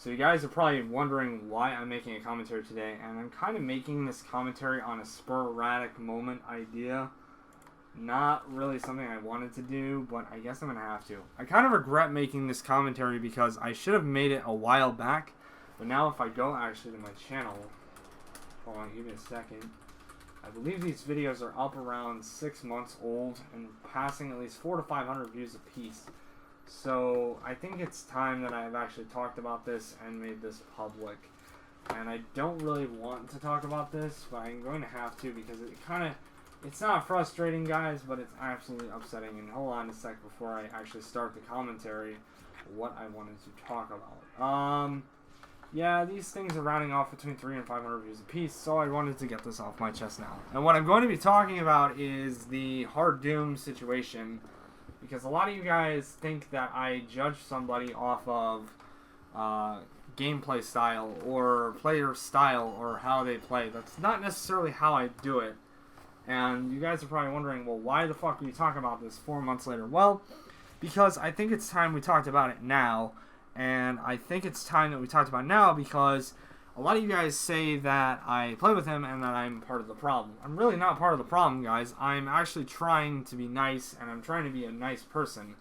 So you guys are probably wondering why I'm making a commentary today, and I'm kind of making this commentary on a sporadic moment idea. Not really something I wanted to do, but I guess I'm going to have to. I kind of regret making this commentary because I should have made it a while back, but now if I go actually to my channel, hold on, give me a second. I believe these videos are up around 6 months old and passing at least 400 to 500 views a piece. So I think it's time that I've actually talked about this and made this public. And I don't really want to talk about this, but I'm going to have to because it's not frustrating, guys, but it's absolutely upsetting. And hold on a sec before I actually start the commentary, what I wanted to talk about. Yeah, these things are rounding off between 300 and 500 views a piece, so I wanted to get this off my chest now. And what I'm going to be talking about is the Hardoom situation, because a lot of you guys think that I judge somebody off of gameplay style or player style or how they play. That's not necessarily how I do it. And you guys are probably wondering, well, why the fuck are you talking about this 4 months later? Well, because I think it's time we talked about it now. And I think it's time that we talked about it now because a lot of you guys say that I play with him and that I'm part of the problem. I'm really not part of the problem, guys. I'm actually trying to be nice, and I'm trying to be a nice person.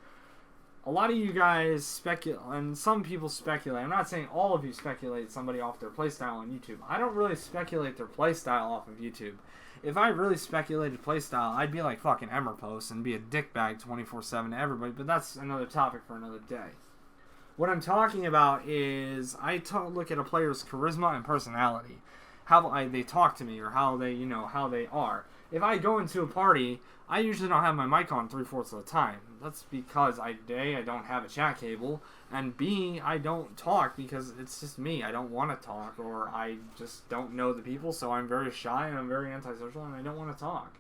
A lot of you guys speculate, and some people speculate. I'm not saying all of you speculate somebody off their playstyle on YouTube. I don't really speculate their playstyle off of YouTube. If I really speculated playstyle, I'd be like fucking Emerpost and be a dickbag 24/7 to everybody, but that's another topic for another day. What I'm talking about is I look at a player's charisma and personality, how they talk to me or how they, how they are. If I go into a party, I usually don't have my mic on 3/4 of the time. That's because I don't have a chat cable, and B, I don't talk because it's just me. I don't want to talk, or I just don't know the people, so I'm very shy and I'm very antisocial and I don't want to talk.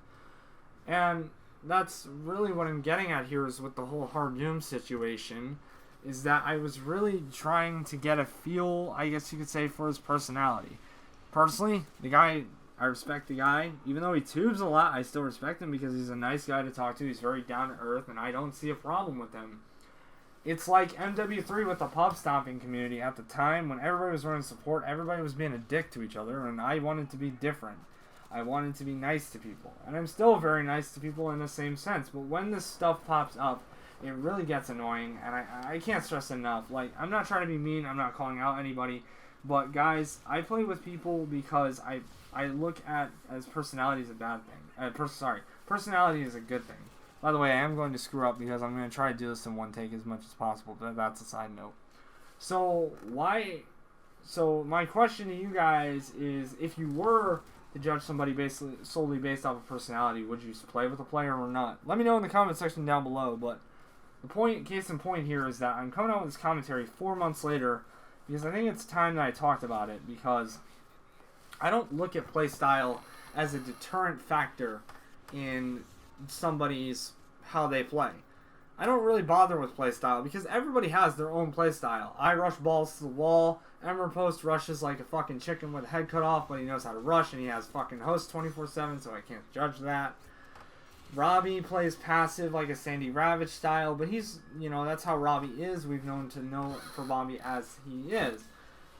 And that's really what I'm getting at here is with the whole Hardoom situation, is that I was really trying to get a feel, I guess you could say, for his personality. Personally, I respect the guy. Even though he tubes a lot, I still respect him because he's a nice guy to talk to. He's very down to earth, and I don't see a problem with him. It's like MW3 with the pub stomping community at the time when everybody was running support, everybody was being a dick to each other, and I wanted to be different. I wanted to be nice to people. And I'm still very nice to people in the same sense, but when this stuff pops up, it really gets annoying, and I can't stress enough. Like, I'm not trying to be mean, I'm not calling out anybody, but guys, I play with people because I look at as personality is a bad thing. Personality is a good thing. By the way, I am going to screw up because I'm going to try to do this in one take as much as possible, but that's a side note. So my question to you guys is, if you were to judge somebody solely based off of personality, would you play with a player or not? Let me know in the comment section down below, but case in point here is that I'm coming out with this commentary 4 months later because I think it's time that I talked about it, because I don't look at playstyle as a deterrent factor in somebody's how they play. I don't really bother with playstyle because everybody has their own playstyle. I rush balls to the wall. Emerpost rushes like a fucking chicken with a head cut off, but he knows how to rush and he has fucking host 24/7, so I can't judge that. Robbie plays passive like a Sandy Ravage style, but he's, that's how Robbie is. We've known to know Ferbombi as he is.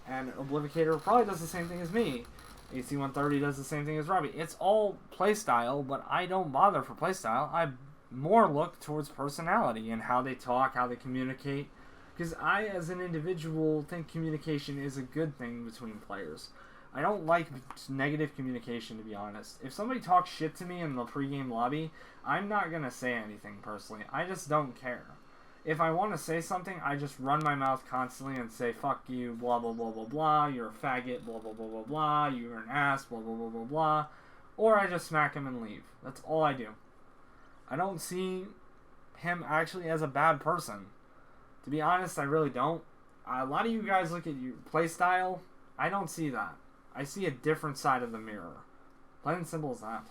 And Oblivicator probably does the same thing as me. AC-130 does the same thing as Robbie. It's all playstyle, but I don't bother for playstyle. I more look towards personality and how they talk, how they communicate. Because I, as an individual, think communication is a good thing between players. I don't like negative communication, to be honest. If somebody talks shit to me in the pregame lobby, I'm not going to say anything personally. I just don't care. If I want to say something, I just run my mouth constantly and say, fuck you, blah, blah, blah, blah, blah, you're a faggot, blah, blah, blah, blah, blah, you're an ass, blah, blah, blah, blah, blah. Or I just smack him and leave. That's all I do. I don't see him actually as a bad person. To be honest, I really don't. A lot of you guys look at your playstyle. I don't see that. I see a different side of the mirror. Plain and simple as that.